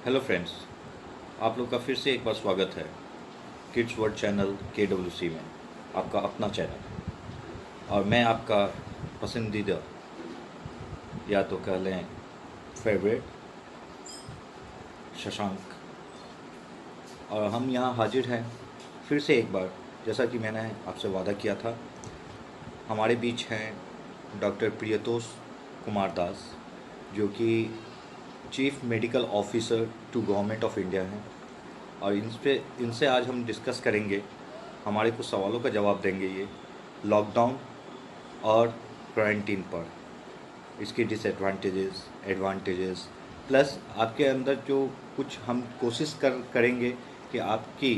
Hello friends, आप लोग का फिर से एक बार स्वागत है किड्स वर्ल्ड चैनल KWC में, आपका अपना चैनल। और मैं आपका पसंदीदा या तो कह लें फेवरेट शशांक। और हम यहाँ हाजिर हैं फिर से एक बार, जैसा कि मैंने आपसे वादा किया था। हमारे बीच हैं डॉक्टर प्रियतोष कुमार दास, जो कि chief medical officer to government of India हैं। और इनसे आज हम डिस्कस करेंगे, हमारे कुछ सवालों का जवाब देंगे ये लॉकडाउन और क्वारंटीन पर, इसके डिसएडवांटेजेस, एडवांटेजेस, प्लस आपके अंदर जो कुछ हम कोशिश करेंगे कि आपकी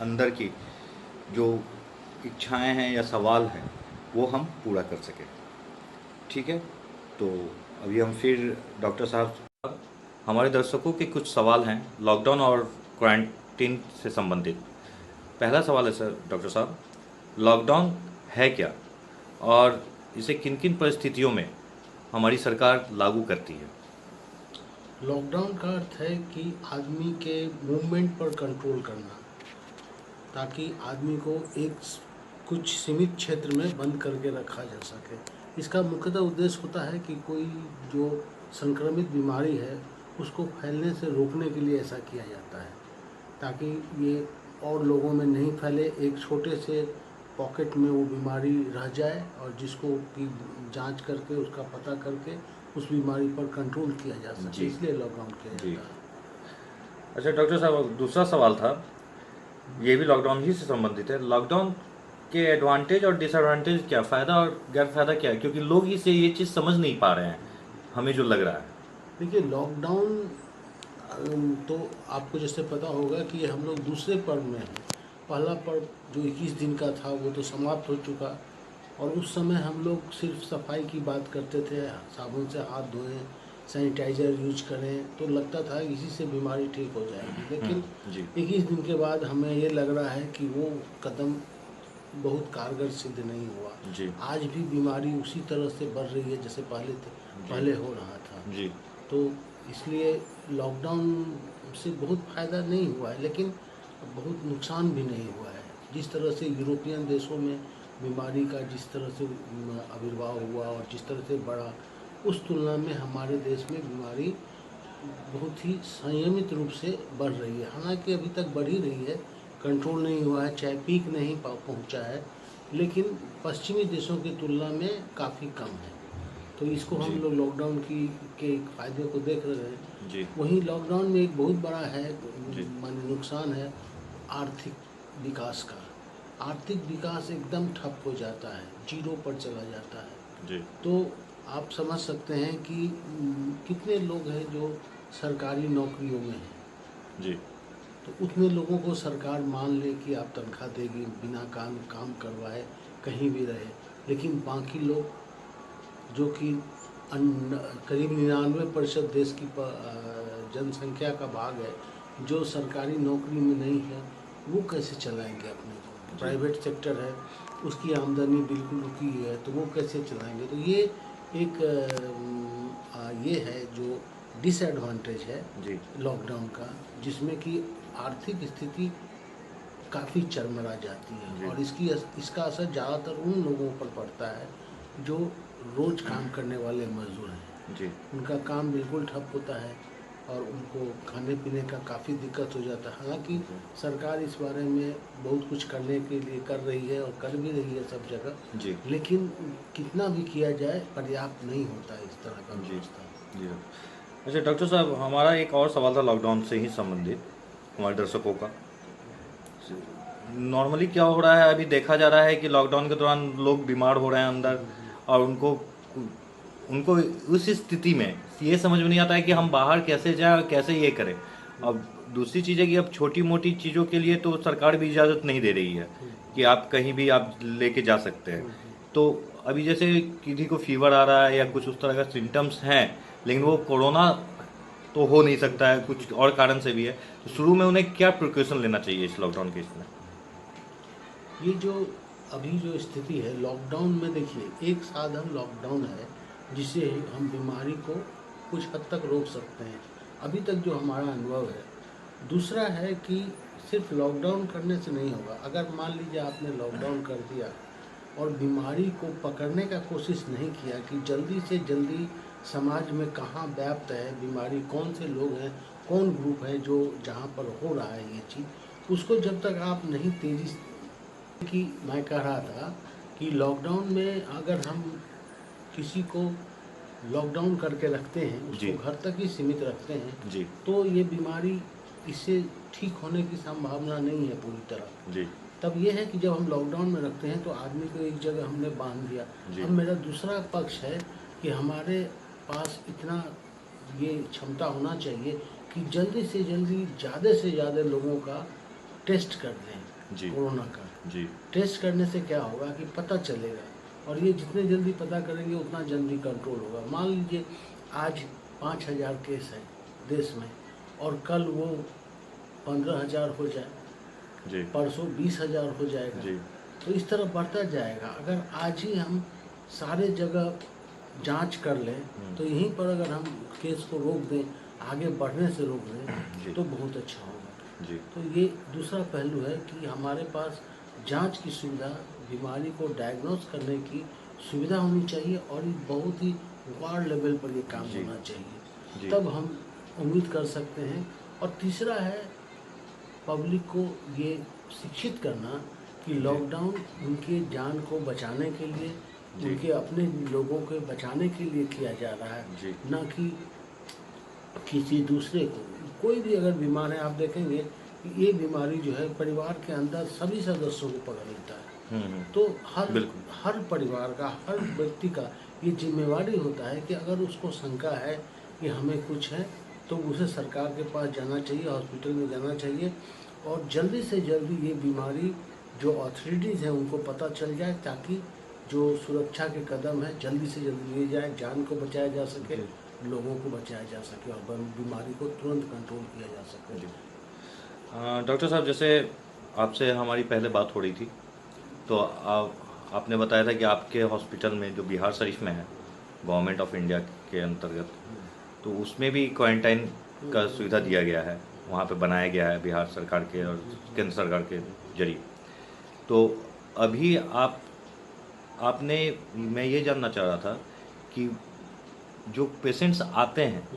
अंदर की जो इच्छाएं हैं या सवाल हैं वो हम पूरा कर सकें। ठीक है, तो अभी हम फिर डॉक्टर साहब, हमारे दर्शकों के कुछ सवाल हैं लॉकडाउन और क्वारंटीन से संबंधित। पहला सवाल है सर डॉक्टर साहब, लॉकडाउन है क्या और इसे किन किन परिस्थितियों में हमारी सरकार लागू करती है? लॉकडाउन का अर्थ है कि आदमी के मूवमेंट पर कंट्रोल करना, ताकि आदमी को कुछ सीमित क्षेत्र में बंद करके रखा जा सके। इसका मुख्यतः उद्देश्य होता है कि कोई जो संक्रमित बीमारी है उसको फैलने से रोकने के लिए ऐसा किया जाता है, ताकि ये और लोगों में नहीं फैले। एक छोटे से पॉकेट में वो बीमारी रह जाए और जिसको की जांच करके उसका पता करके उस बीमारी पर कंट्रोल किया जा सके, इसलिए लॉकडाउन किया जी। जाता है। अच्छा डॉक्टर साहब, दूसरा सवाल था, ये भी लॉकडाउन ही से संबंधित है। लॉकडाउन के एडवांटेज और डिसएडवांटेज क्या, फ़ायदा और गैर फ़ायदा क्या है? क्योंकि लोग इसे ये चीज़ समझ नहीं पा रहे हैं, हमें जो लग रहा है। देखिए, लॉकडाउन तो आपको जैसे पता होगा कि हम लोग दूसरे पर्व में हैं। पहला पर्व जो 21 दिन का था वो तो समाप्त हो चुका, और उस समय हम लोग सिर्फ सफाई की बात करते थे, साबुन से हाथ धोएं, सैनिटाइज़र यूज करें, तो लगता था इसी से बीमारी ठीक हो जाएगी। लेकिन जी 21 दिन के बाद हमें ये लग रहा है कि वो कदम बहुत कारगर सिद्ध नहीं हुआ। जी आज भी बीमारी उसी तरह से बढ़ रही है जैसे पहले हो रहा था। जी तो इसलिए लॉकडाउन से बहुत फ़ायदा नहीं हुआ है, लेकिन बहुत नुकसान भी नहीं हुआ है। जिस तरह से यूरोपियन देशों में बीमारी का जिस तरह से आविर्भाव हुआ और जिस तरह से बढ़ा, उस तुलना में हमारे देश में बीमारी बहुत ही संयमित रूप से बढ़ रही है। हालांकि अभी तक बढ़ ही रही है, कंट्रोल नहीं हुआ है, चाहे पीक नहीं पहुंचा है, लेकिन पश्चिमी देशों की तुलना में काफ़ी कम है। तो इसको हम जी लोग लॉकडाउन के फायदे को देख रहे हैं। जी वहीं लॉकडाउन में एक बहुत बड़ा है जी माने नुकसान है आर्थिक विकास का। आर्थिक विकास एकदम ठप हो जाता है, जीरो पर चला जाता है। जी तो आप समझ सकते हैं कि कितने लोग हैं जो सरकारी नौकरियों में हैं। जी तो उतने लोगों को सरकार मान ले कि आप तनख्वाह देगी बिना काम करवाए, कहीं भी रहे, लेकिन बाकी लोग जो कि करीब 99% देश की जनसंख्या का भाग है, जो सरकारी नौकरी में नहीं है, वो कैसे चलाएंगे अपने को? प्राइवेट सेक्टर है, उसकी आमदनी बिल्कुल रुकी है, तो वो कैसे चलाएंगे? तो ये एक ये है जो डिसएडवांटेज है जी लॉकडाउन का, जिसमें कि आर्थिक स्थिति काफ़ी चरमरा जाती है। जी और इसका असर ज़्यादातर उन लोगों पर पड़ता है जो रोज़ काम करने वाले मजदूर हैं। जी उनका काम बिल्कुल ठप होता है और उनको खाने पीने का काफ़ी दिक्कत हो जाता है। हालांकि सरकार इस बारे में बहुत कुछ करने के लिए कर रही है और कर भी रही है सब जगह, जी लेकिन कितना भी किया जाए पर्याप्त नहीं होता है इस तरह का जी व्यवस्था। जी। अच्छा डॉक्टर साहब, हमारा एक और सवाल था लॉकडाउन से ही संबंधित, हमारे दर्शकों का। नॉर्मली क्या हो रहा है, अभी देखा जा रहा है कि लॉकडाउन के दौरान लोग बीमार हो रहे हैं अंदर, और उनको उनको उस स्थिति में ये समझ में नहीं आता है कि हम बाहर कैसे जाएं और कैसे ये करें। अब दूसरी चीज़ है कि अब छोटी मोटी चीज़ों के लिए तो सरकार भी इजाज़त नहीं दे रही है कि आप कहीं भी आप लेके जा सकते हैं। तो अभी जैसे किसी को फीवर आ रहा है या कुछ उस तरह का सिम्टम्स हैं, लेकिन वो कोरोना तो हो नहीं सकता है, कुछ और कारण से भी है, तो शुरू में उन्हें क्या प्रिकॉशन लेना चाहिए इस लॉकडाउन के इसमें? ये जो अभी जो स्थिति है लॉकडाउन में, देखिए एक साधन लॉकडाउन है जिससे हम बीमारी को कुछ हद तक रोक सकते हैं। अभी तक जो हमारा अनुभव है। दूसरा है कि सिर्फ लॉकडाउन करने से नहीं होगा। अगर मान लीजिए आपने लॉकडाउन कर दिया और बीमारी को पकड़ने का कोशिश नहीं किया कि जल्दी से जल्दी समाज में कहाँ व्याप्त है बीमारी, कौन से लोग हैं, कौन ग्रुप है जो जहाँ पर हो रहा है ये चीज़, उसको जब तक आप नहीं तेज़ी से, कि मैं कह रहा था कि लॉकडाउन में अगर हम किसी को लॉकडाउन करके रखते हैं, जी। उसको घर तक ही सीमित रखते हैं, जी। तो ये बीमारी इससे ठीक होने की संभावना नहीं है पूरी तरह। जी। तब ये है कि जब हम लॉकडाउन में रखते हैं तो आदमी को एक जगह हमने बांध दिया। जी। अब मेरा दूसरा पक्ष है कि हमारे पास इतना ये क्षमता होना चाहिए कि जल्दी से जल्दी ज़्यादा से ज़्यादा लोगों का टेस्ट कर दें जी। कोरोना का। जी। टेस्ट करने से क्या होगा कि पता चलेगा, और ये जितने जल्दी पता करेंगे उतना जल्दी कंट्रोल होगा। मान लीजिए आज 5,000 केस हैं देश में और कल वो 15,000 हो जाए, जी। परसों 20,000 हो जाएगा। जी। तो इस तरह बढ़ता जाएगा। अगर आज ही हम सारे जगह जांच कर लें तो यहीं पर अगर हम केस को रोक दें, आगे बढ़ने से रोक जी। दें, तो बहुत अच्छा होगा। जी। तो ये दूसरा पहलू है कि हमारे पास जांच की सुविधा, बीमारी को डायग्नोस करने की सुविधा होनी चाहिए और ये बहुत ही वार्ड लेवल पर ये काम जी। होना चाहिए, जी। तब हम उम्मीद कर सकते हैं। और तीसरा है पब्लिक को ये शिक्षित करना कि लॉकडाउन उनके जान को बचाने के लिए, जी। उनके अपने लोगों के बचाने के लिए किया जा रहा है, जी। न कि किसी दूसरे को। कोई भी अगर बीमार है, आप देखेंगे कि ये बीमारी जो है परिवार के अंदर सभी सदस्यों को पकड़ लेता है। तो बिल्कुल। हर परिवार का, हर व्यक्ति का ये जिम्मेवारी होता है कि अगर उसको शंका है कि हमें कुछ है तो उसे सरकार के पास जाना चाहिए, हॉस्पिटल में जाना चाहिए, और जल्दी से जल्दी ये बीमारी जो अथॉरिटीज़ हैं उनको पता चल जाए, ताकि जो सुरक्षा के कदम है जल्दी से जल्दी लिए जाए, जान को बचाया जा सके, लोगों को बचाया जा सके और बीमारी को तुरंत कंट्रोल किया जा सके। डॉक्टर साहब, जैसे आपसे हमारी पहले बात हो रही थी तो आपने बताया था कि आपके हॉस्पिटल में जो बिहार शरीफ में है, गवर्नमेंट ऑफ इंडिया के अंतर्गत, तो उसमें भी क्वारंटाइन का सुविधा दिया गया है, वहाँ पे बनाया गया है बिहार सरकार के और केंद्र सरकार के जरिए। तो अभी आपने मैं ये जानना चाह रहा था कि जो पेशेंट्स आते हैं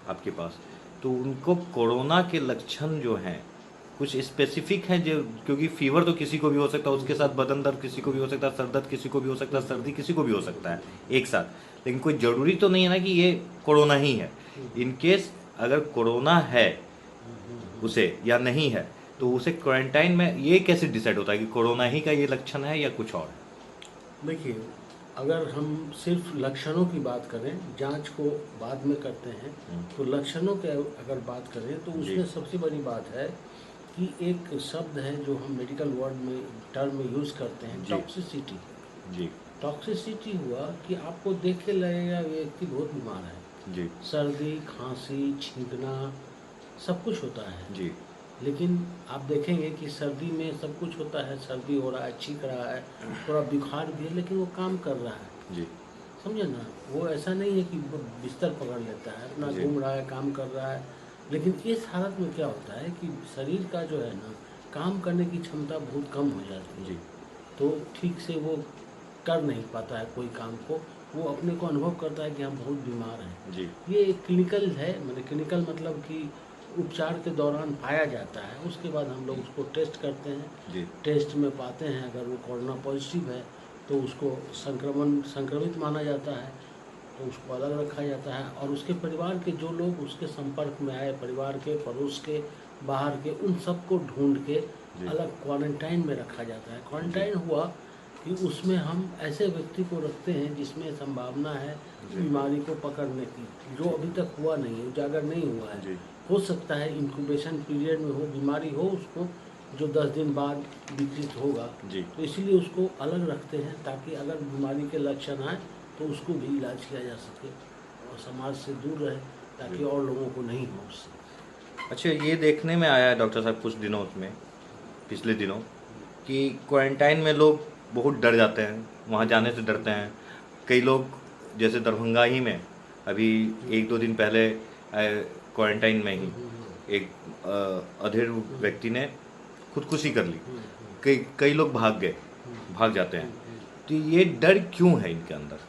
आपके पास, तो उनको कोरोना के लक्षण जो हैं कुछ स्पेसिफिक हैं, जो क्योंकि फीवर तो किसी को भी हो सकता है, उसके साथ बदन दर्द किसी को भी हो सकता है, सर दर्द किसी को भी हो सकता है, सर्दी किसी को भी हो सकता है एक साथ, लेकिन कोई ज़रूरी तो नहीं है ना कि ये कोरोना ही है। इन केस अगर कोरोना है उसे या नहीं है, तो उसे क्वारंटाइन में ये कैसे डिसाइड होता है कि कोरोना ही का ये लक्षण है या कुछ और है? देखिए, अगर हम सिर्फ लक्षणों की बात करें, जांच को बाद में करते हैं, तो लक्षणों के अगर बात करें तो उसमें सबसे बड़ी बात है कि एक शब्द है जो हम मेडिकल वर्ड में टर्म में यूज़ करते हैं, टॉक्सिसिटी। जी। टॉक्सिसिटी हुआ कि आपको देख के लगेगा ये व्यक्ति बहुत बीमार है। जी। सर्दी, खांसी, छींकना सब कुछ होता है। जी। लेकिन आप देखेंगे कि सर्दी में सब कुछ होता है, सर्दी हो रहा है, छींक रहा है, थोड़ा बुखार भी है, लेकिन वो काम कर रहा है। जी। समझे ना, वो ऐसा नहीं है कि वो बिस्तर पकड़ लेता है, अपना घूम रहा है, काम कर रहा है। लेकिन इस हालत में क्या होता है कि शरीर का जो है ना, काम करने की क्षमता बहुत कम हो जाती है। जी। तो ठीक से वो कर नहीं पाता है कोई काम को, वो अपने को अनुभव करता है कि हम बहुत बीमार हैं। जी। ये एक क्लिनिकल है, मतलब क्लिनिकल मतलब कि उपचार के दौरान पाया जाता है। उसके बाद हम लोग उसको टेस्ट करते हैं। जी। टेस्ट में पाते हैं अगर वो कोरोना पॉजिटिव है तो उसको संक्रमित माना जाता है, तो उसको अलग रखा जाता है। और उसके परिवार के जो लोग उसके संपर्क में आए, परिवार के, पड़ोस के, बाहर के, उन सबको ढूंढ के अलग क्वारंटाइन में रखा जाता है। क्वारंटाइन हुआ कि उसमें हम ऐसे व्यक्ति को रखते हैं जिसमें संभावना है बीमारी को पकड़ने की, जो अभी तक हुआ नहीं है, उजागर नहीं हुआ है। हो सकता है इंक्यूबेशन पीरियड में हो, बीमारी हो उसको, जो 10 दिन बाद विकसित होगा। तो इसीलिए उसको अलग रखते हैं ताकि अगर बीमारी के लक्षण आए तो उसको भी इलाज किया जा सके और समाज से दूर रहे, ताकि और लोगों को नहीं हो उससे। अच्छा, ये देखने में आया है डॉक्टर साहब कुछ दिनों में, पिछले दिनों, कि क्वारंटाइन में लोग बहुत डर जाते हैं, वहाँ जाने से डरते हैं। कई लोग जैसे दरभंगा ही में अभी 1-2 दिन पहले क्वारंटाइन में ही एक अधेड़ व्यक्ति ने खुदकुशी कर ली। कई लोग भाग जाते हैं। तो ये डर क्यों है इनके अंदर?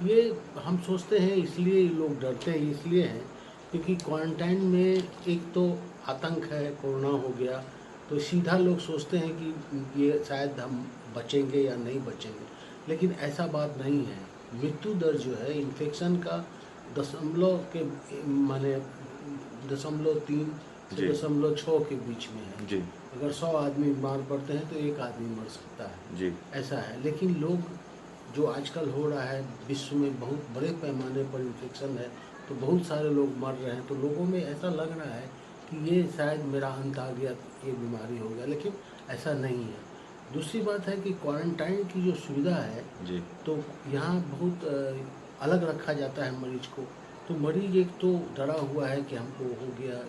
ये हम सोचते हैं इसलिए लोग डरते हैं, इसलिए हैं क्योंकि क्वारंटाइन में एक तो आतंक है, कोरोना हो गया, तो सीधा लोग सोचते हैं कि ये शायद हम बचेंगे या नहीं बचेंगे, लेकिन ऐसा बात नहीं है। मृत्यु दर जो है इन्फेक्शन का दशमलव के माने 0.3 से 0.6 के बीच में है जी अगर 100 आदमी बीमार पड़ते हैं तो एक आदमी मर सकता है जी ऐसा है। लेकिन लोग जो आजकल हो रहा है विश्व में बहुत बड़े पैमाने पर इन्फेक्शन है, तो बहुत सारे लोग मर रहे हैं, तो लोगों में ऐसा लग रहा है कि ये शायद मेरा अंत आ गया, ये बीमारी हो गया, लेकिन ऐसा नहीं है। दूसरी बात है कि क्वारंटाइन की जो सुविधा है जी तो यहाँ बहुत अलग रखा जाता है मरीज को। तो मरीज एक तो डरा हुआ है कि हमको हो गया,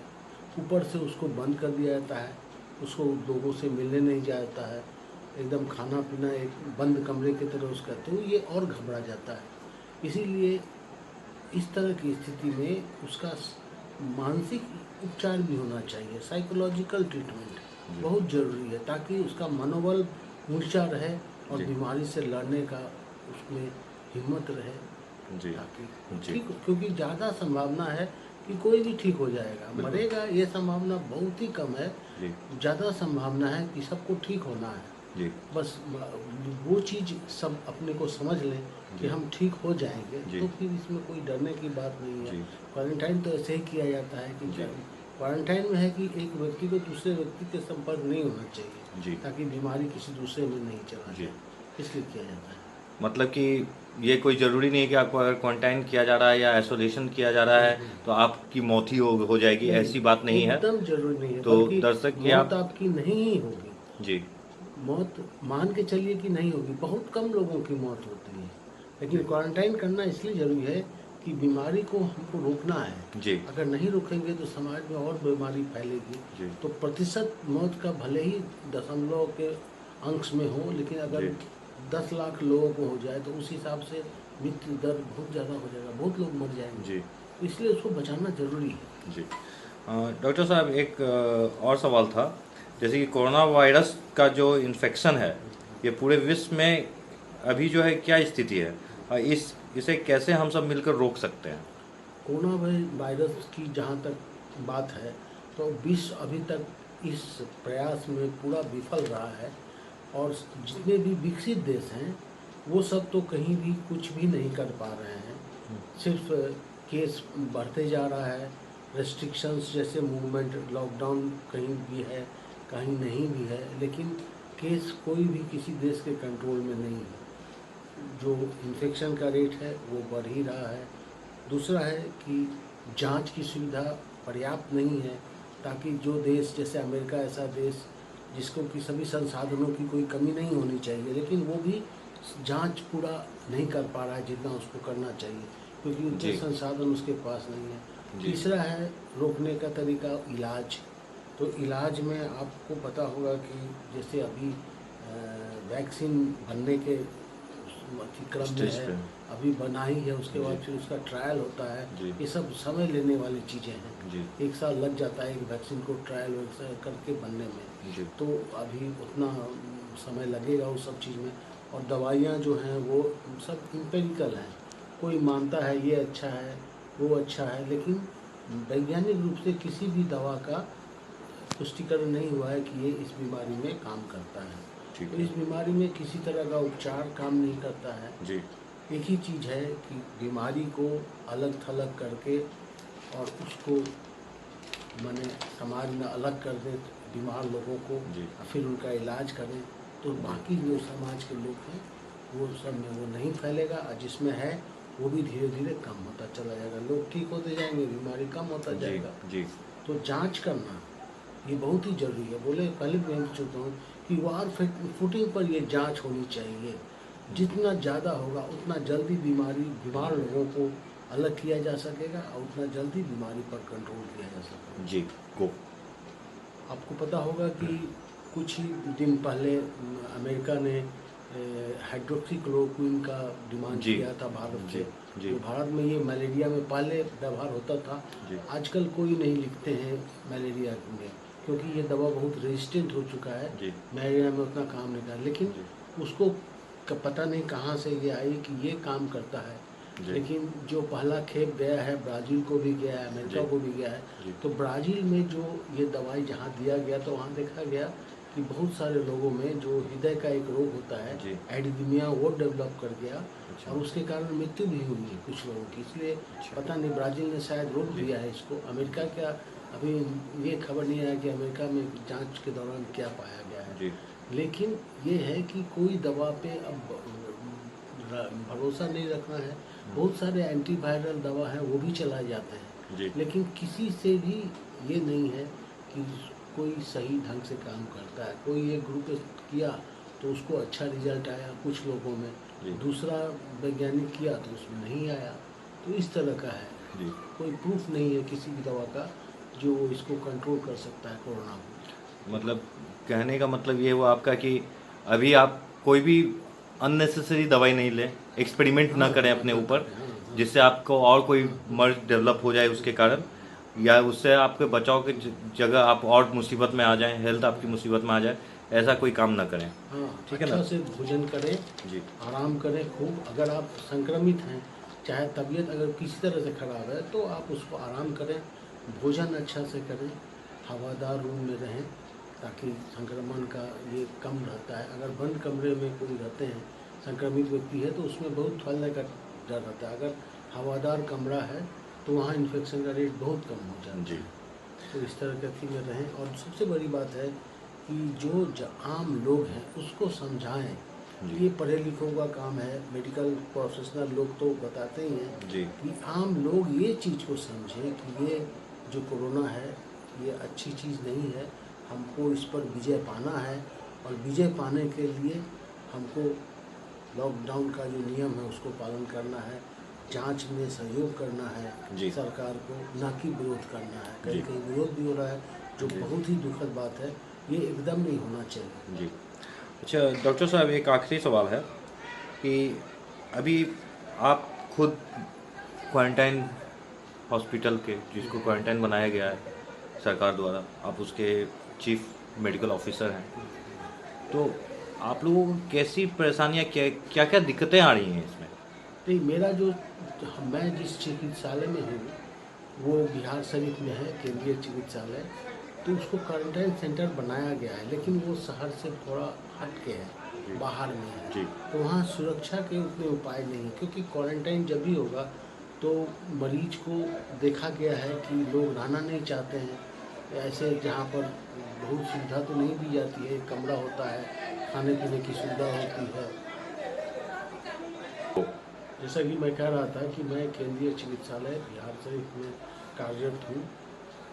ऊपर से उसको बंद कर दिया जाता है, उसको लोगों से मिलने नहीं जाता है, एकदम खाना पीना एक बंद कमरे की तरह उसका, तो ये और घबरा जाता है। इसीलिए इस तरह की स्थिति में उसका मानसिक उपचार भी होना चाहिए, साइकोलॉजिकल ट्रीटमेंट बहुत ज़रूरी है, ताकि उसका मनोबल ऊंचा रहे और जी। बीमारी से लड़ने का उसमें हिम्मत रहे, जी ताकि जी ठीक, क्योंकि ज़्यादा संभावना है कि कोई भी ठीक हो जाएगा, बिल्कुल। मरेगा ये संभावना बहुत ही कम है। जी ज़्यादा संभावना है कि सबको ठीक होना है। जी बस वो चीज़ सब अपने को समझ लें कि जी। हम ठीक हो जाएंगे, जी। तो फिर इसमें कोई डरने की बात नहीं है। जी क्वारंटाइन तो ऐसे ही किया जाता है कि जी। क्वारंटाइन में है कि एक व्यक्ति को दूसरे व्यक्ति के संपर्क नहीं होना चाहिए, जी ताकि बीमारी किसी दूसरे में नहीं चला जी। जाए, इसलिए किया जाता है। मतलब कि ये कोई ज़रूरी नहीं है कि आपको अगर क्वारंटाइन किया जा रहा है या आइसोलेशन किया जा रहा है तो आपकी मौत ही हो जाएगी, ऐसी बात नहीं है। एकदम जरूरी नहीं है, तो बल्कि दर्शक ये मौत आप आपकी नहीं ही होगी। जी मौत मान के चलिए कि नहीं होगी, बहुत कम लोगों की मौत होती है, लेकिन क्वारंटाइन करना इसलिए ज़रूरी है कि बीमारी को हमको रोकना है। जी अगर नहीं रोकेंगे तो समाज में और बीमारी फैलेगी। जी तो प्रतिशत मौत का भले ही दशमलव के अंश में हो, लेकिन अगर जी 10 लाख लोगों को हो जाए तो उस हिसाब से मृत्यु दर बहुत ज़्यादा हो जाएगा, बहुत लोग मर जाएंगे, जी इसलिए उसको बचाना ज़रूरी है। जी। डॉक्टर साहब एक और सवाल था, जैसे कि कोरोना वायरस का जो इन्फेक्शन है ये पूरे विश्व में अभी जो है क्या स्थिति है, इसे कैसे हम सब मिलकर रोक सकते हैं? कोरोना वायरस की जहाँ तक बात है तो विश्व अभी तक इस प्रयास में पूरा विफल रहा है, और जितने भी विकसित देश हैं वो सब तो कहीं भी कुछ भी नहीं कर पा रहे हैं। सिर्फ केस बढ़ते जा रहा है, रेस्ट्रिक्शंस जैसे मूवमेंट, लॉकडाउन कहीं भी है कहीं नहीं भी है, लेकिन केस कोई भी किसी देश के कंट्रोल में नहीं है। जो इन्फेक्शन का रेट है वो बढ़ ही रहा है। दूसरा है कि जांच की सुविधा पर्याप्त नहीं है, ताकि जो देश जैसे अमेरिका ऐसा देश जिसको कि सभी संसाधनों की कोई कमी नहीं होनी चाहिए, लेकिन वो भी जांच पूरा नहीं कर पा रहा है जितना उसको करना चाहिए, क्योंकि उतने जी। संसाधन उसके पास नहीं है। जी। तीसरा है रोकने का तरीका इलाज। तो इलाज में आपको पता होगा कि जैसे अभी वैक्सीन बनने के क्रम में स्टेज है, पे। अभी बना ही है, उसके बाद जी। फिर उसका ट्रायल होता है। जी। ये सब समय लेने वाली चीज़ें हैं, जी 1 साल लग जाता है एक वैक्सीन को ट्रायल करके बनने में। जी तो अभी उतना समय लगेगा उस सब चीज़ में। और दवाइयाँ जो हैं वो सब इम्पेरिकल हैं, कोई मानता है ये अच्छा है वो अच्छा है, लेकिन वैज्ञानिक रूप से किसी भी दवा का पुष्टिकरण नहीं हुआ है कि ये इस बीमारी में काम करता है। ठीक तो है। इस बीमारी में किसी तरह का उपचार काम नहीं करता है। जी एक ही चीज़ है कि बीमारी को अलग थलग करके और उसको माने समाज में अलग कर दें बीमार लोगों को, जी और फिर उनका इलाज करें, तो बाकी जो समाज के लोग हैं वो सब में वो नहीं फैलेगा, और जिसमें है वो भी धीरे धीरे कम होता चला जाएगा। लोग ठीक होते जाएंगे, बीमारी कम होता जी जाएगा। जी तो जांच करना ये बहुत ही जरूरी है। बोले पहले भी मैं चुका हूँ कि वार फुटिंग पर ये जांच होनी चाहिए। जितना ज़्यादा होगा उतना जल्दी बीमार लोगों को अलग किया जा सकेगा, और उतना जल्दी बीमारी पर कंट्रोल किया जा सकेगा। जी गो। आपको पता होगा कि कुछ ही दिन पहले अमेरिका ने हाइड्रोक्सीक्लोरोक्विन का डिमांड जी किया था भारत जी से। जी तो भारत में ये मलेरिया में पहले व्यवहार होता था, जी आजकल कोई नहीं लिखते हैं मलेरिया में, क्योंकि ये दवा बहुत रेजिस्टेंट हो चुका है, जी मलेरिया में उतना काम नहीं कर, लेकिन जी उसको पता नहीं कहाँ से ये आई कि ये काम करता है। जी लेकिन जो पहला खेप गया है ब्राज़ील को भी गया है, अमेरिका जी को भी गया है। जी तो ब्राज़ील में जो ये दवाई जहाँ दिया गया तो वहाँ देखा गया कि बहुत सारे लोगों में जो हृदय का एक रोग होता है जी एडिथमिया, वो डेवलप कर गया अच्छा और उसके कारण मृत्यु भी हुई है कुछ लोगों की। इसलिए अच्छा पता नहीं ब्राज़ील ने शायद रोक जी दिया है इसको। अमेरिका क्या, अभी ये खबर नहीं आया कि अमेरिका में जांच के दौरान क्या पाया गया है। जी लेकिन ये है कि कोई दवा पे अब भरोसा नहीं रखना है। बहुत सारे एंटीवायरल दवा हैं वो भी चलाए जाते हैं, जी लेकिन किसी से भी ये नहीं है कि कोई सही ढंग से काम करता है। कोई एक ग्रुप किया तो उसको अच्छा रिजल्ट आया कुछ लोगों में, जी दूसरा वैज्ञानिक किया तो उसमें नहीं आया। तो इस तरह का है, जी कोई प्रूफ नहीं है किसी भी दवा का जो इसको कंट्रोल कर सकता है कोरोना को। मतलब कहने का मतलब ये हुआ आपका कि अभी आप कोई भी अननेसेसरी दवाई नहीं लें, एक्सपेरिमेंट ना हाँ करें हाँ अपने ना ऊपर, करें, हाँ हाँ जिससे आपको और कोई मर्ज डेवलप हो जाए उसके कारण, या उससे आपके बचाव की जगह आप और मुसीबत में आ जाएं, हेल्थ आपकी मुसीबत में आ जाए, ऐसा कोई काम ना करें। हाँ। ठीक है अच्छा ना? से भोजन करें, जी आराम करें खूब। अगर आप संक्रमित हैं, चाहे तबीयत अगर किसी तरह से खराब है तो आप उसको आराम करें, भोजन अच्छा से करें, हवादार रूम में रहें ताकि संक्रमण का ये कम रहता है। अगर बंद कमरे में कोई रहते हैं संक्रमित व्यक्ति है तो उसमें बहुत फैलने का डर रहता है। अगर हवादार कमरा है तो वहाँ इन्फेक्शन का रेट बहुत कम हो जाता जी है। तो इस तरह के में रहें। और सबसे बड़ी बात है कि जो आम लोग हैं उसको समझाएं। जी ये पढ़े लिखों का काम है, मेडिकल प्रोफेशनल लोग तो बताते ही हैं जी कि आम लोग ये चीज़ को समझें कि ये जो कोरोना है ये अच्छी चीज़ नहीं है, हमको इस पर विजय पाना है। और विजय पाने के लिए हमको लॉकडाउन का जो नियम है उसको पालन करना है, जांच में सहयोग करना है जी सरकार को, ना कि विरोध करना है। कहीं जी कहीं विरोध भी हो रहा है जो जी बहुत ही दुखद बात है, ये एकदम नहीं होना चाहिए। जी अच्छा डॉक्टर साहब, एक आखिरी सवाल है कि अभी आप खुद क्वारंटाइन हॉस्पिटल के, जिसको क्वारंटाइन बनाया गया है सरकार द्वारा, आप उसके चीफ मेडिकल ऑफिसर हैं, तो आप लोगों को कैसी परेशानियां, क्या क्या दिक्कतें आ रही हैं इसमें? नहीं, मेरा जो मैं जिस चिकित्सालय में हूँ वो बिहार शरीफ में है, केंद्रीय चिकित्सालय। तो उसको क्वारंटाइन सेंटर बनाया गया है, लेकिन वो शहर से थोड़ा हट के जी है, बाहर में है। जी तो वहाँ सुरक्षा के उतने उपाय नहीं है, क्योंकि क्वारंटाइन जब भी होगा तो मरीज को देखा गया है कि लोग रहना नहीं चाहते हैं ऐसे जहाँ पर बहुत सुविधा तो नहीं दी जाती है। कमरा होता है, खाने पीने की सुविधा होती है। जैसा कि मैं कह रहा था कि मैं केंद्रीय चिकित्सालय बिहार शरीफ में कार्यरत हूँ।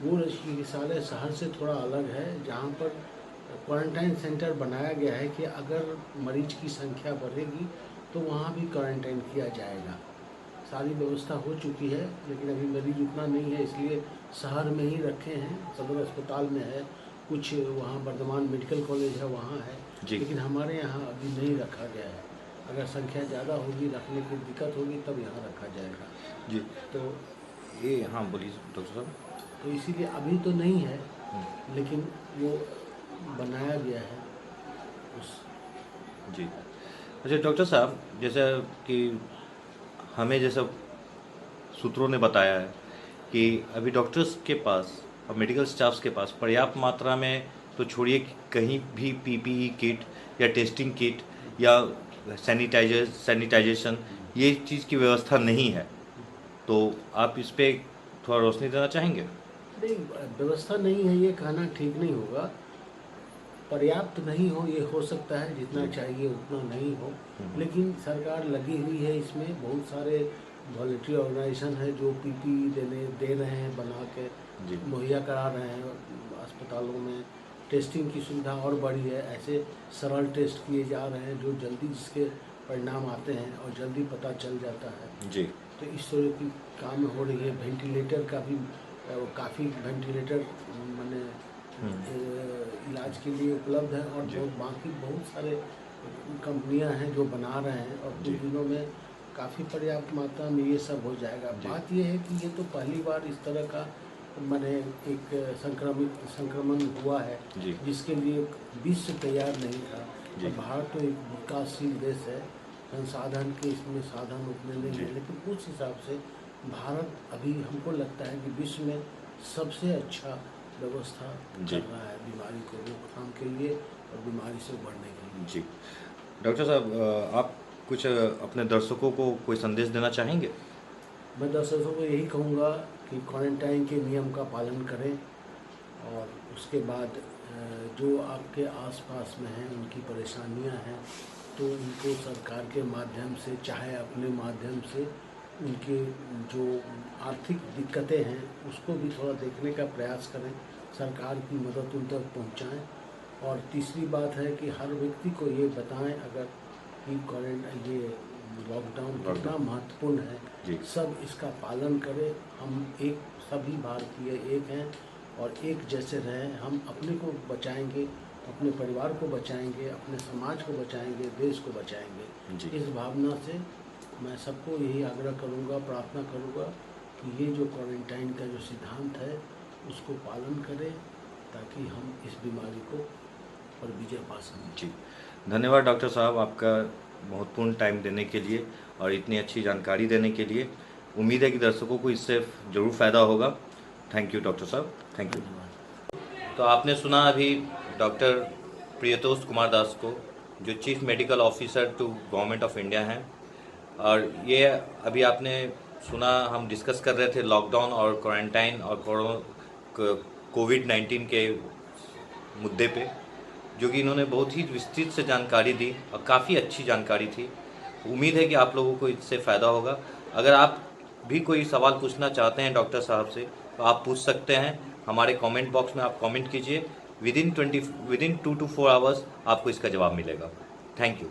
वो चिकित्सालय शहर से थोड़ा अलग है, जहाँ पर क्वारंटाइन सेंटर बनाया गया है कि अगर मरीज की संख्या बढ़ेगी तो वहाँ भी क्वारंटाइन किया जाएगा। सारी व्यवस्था हो चुकी है, लेकिन अभी मरीज उतना नहीं है, इसलिए शहर में ही रखे हैं। सदर अस्पताल में है, कुछ वहाँ वर्धमान मेडिकल कॉलेज है वहाँ है, जी लेकिन हमारे यहाँ अभी नहीं रखा गया है। अगर संख्या ज़्यादा होगी, रखने की दिक्कत होगी, तब यहाँ रखा जाएगा। जी तो ये हाँ बोलिए डॉक्टर साहब। तो इसीलिए अभी तो नहीं है, हम्म, लेकिन वो बनाया गया है उस। जी अच्छा डॉक्टर साहब, जैसा कि हमें जैसा सूत्रों ने बताया है कि अभी डॉक्टर्स के पास और मेडिकल स्टाफ्स के पास पर्याप्त मात्रा में, तो छोड़िए कि कहीं भी पीपीई किट या टेस्टिंग किट या सैनिटाइजेशन, ये चीज़ की व्यवस्था नहीं है, तो आप इस पे थोड़ा रोशनी देना चाहेंगे? नहीं, व्यवस्था नहीं है ये कहना ठीक नहीं होगा। पर्याप्त नहीं हो, ये हो सकता है, जितना जी चाहिए उतना नहीं हो, हम्म, लेकिन सरकार लगी हुई है इसमें। बहुत सारे वॉलंटरी ऑर्गेनाइजेशन है जो पीपीई दे रहे हैं, बना के जी मुहैया करा रहे हैं अस्पतालों में। टेस्टिंग की सुविधा और बढ़ी है, ऐसे सरल टेस्ट किए जा रहे हैं जो जल्दी जिसके परिणाम आते हैं और जल्दी पता चल जाता है। जी तो इस तरह की काम हो रही है। वेंटिलेटर का भी काफ़ी वेंटिलेटर मैंने हम्म, इलाज के लिए उपलब्ध है, और जी बहुत बाकी बहुत सारे कंपनियां हैं जो बना रहे हैं और जी। कुछ दिनों में काफ़ी पर्याप्त मात्रा में ये सब हो जाएगा। जी। बात ये है कि ये तो पहली बार इस तरह का माने एक संक्रमण हुआ है जी। जिसके लिए विश्व तैयार नहीं था। जी। और भारत तो एक विकासशील देश है, संसाधन के इसमें साधन उतने नहीं जी। है, लेकिन उस हिसाब से भारत अभी हमको लगता है कि विश्व में सबसे अच्छा व्यवस्था जी। कर रहा है बीमारी को रोकथाम के लिए और बीमारी से उबरने के लिए। जी। डॉक्टर साहब, आप कुछ अपने दर्शकों को कोई संदेश देना चाहेंगे? मैं दर्शकों को यही कहूँगा कि क्वारंटाइन के नियम का पालन करें और उसके बाद जो आपके आसपास में हैं उनकी परेशानियां हैं तो उनको सरकार के माध्यम से चाहे अपने माध्यम से उनके जो आर्थिक दिक्कतें हैं उसको भी थोड़ा देखने का प्रयास करें, सरकार की मदद उन तक पहुँचाएँ। और तीसरी बात है कि हर व्यक्ति को ये बताएं अगर कि ये लॉकडाउन कितना महत्वपूर्ण है, जी। सब इसका पालन करें। हम एक सभी भारतीय एक हैं और एक जैसे रहें। हम अपने को बचाएंगे, अपने परिवार को बचाएंगे, अपने समाज को बचाएंगे, देश को बचाएंगे। जी। इस भावना से मैं सबको यही आग्रह करूंगा, प्रार्थना करूंगा कि ये जो क्वारंटाइन का जो सिद्धांत है उसको पालन करें ताकि हम इस बीमारी को पर विजय पा सकें। जी। धन्यवाद डॉक्टर साहब, आपका महत्वपूर्ण टाइम देने के लिए और इतनी अच्छी जानकारी देने के लिए। उम्मीद है कि दर्शकों को इससे ज़रूर फ़ायदा होगा। थैंक यू डॉक्टर साहब, थैंक यू। तो आपने सुना अभी डॉक्टर प्रियतोष कुमार दास को, जो chief medical officer to government of India हैं। और ये अभी आपने सुना, हम डिस्कस कर रहे थे लॉकडाउन और क्वारंटाइन और कोविड-19 के मुद्दे पे, जो कि इन्होंने बहुत ही विस्तृत से जानकारी दी और काफ़ी अच्छी जानकारी थी। उम्मीद है कि आप लोगों को इससे फ़ायदा होगा। अगर आप भी कोई सवाल पूछना चाहते हैं डॉक्टर साहब से तो आप पूछ सकते हैं। हमारे कमेंट बॉक्स में आप कमेंट कीजिए। विदिन 2 to 4 आवर्स आपको इसका जवाब मिलेगा। Thank you.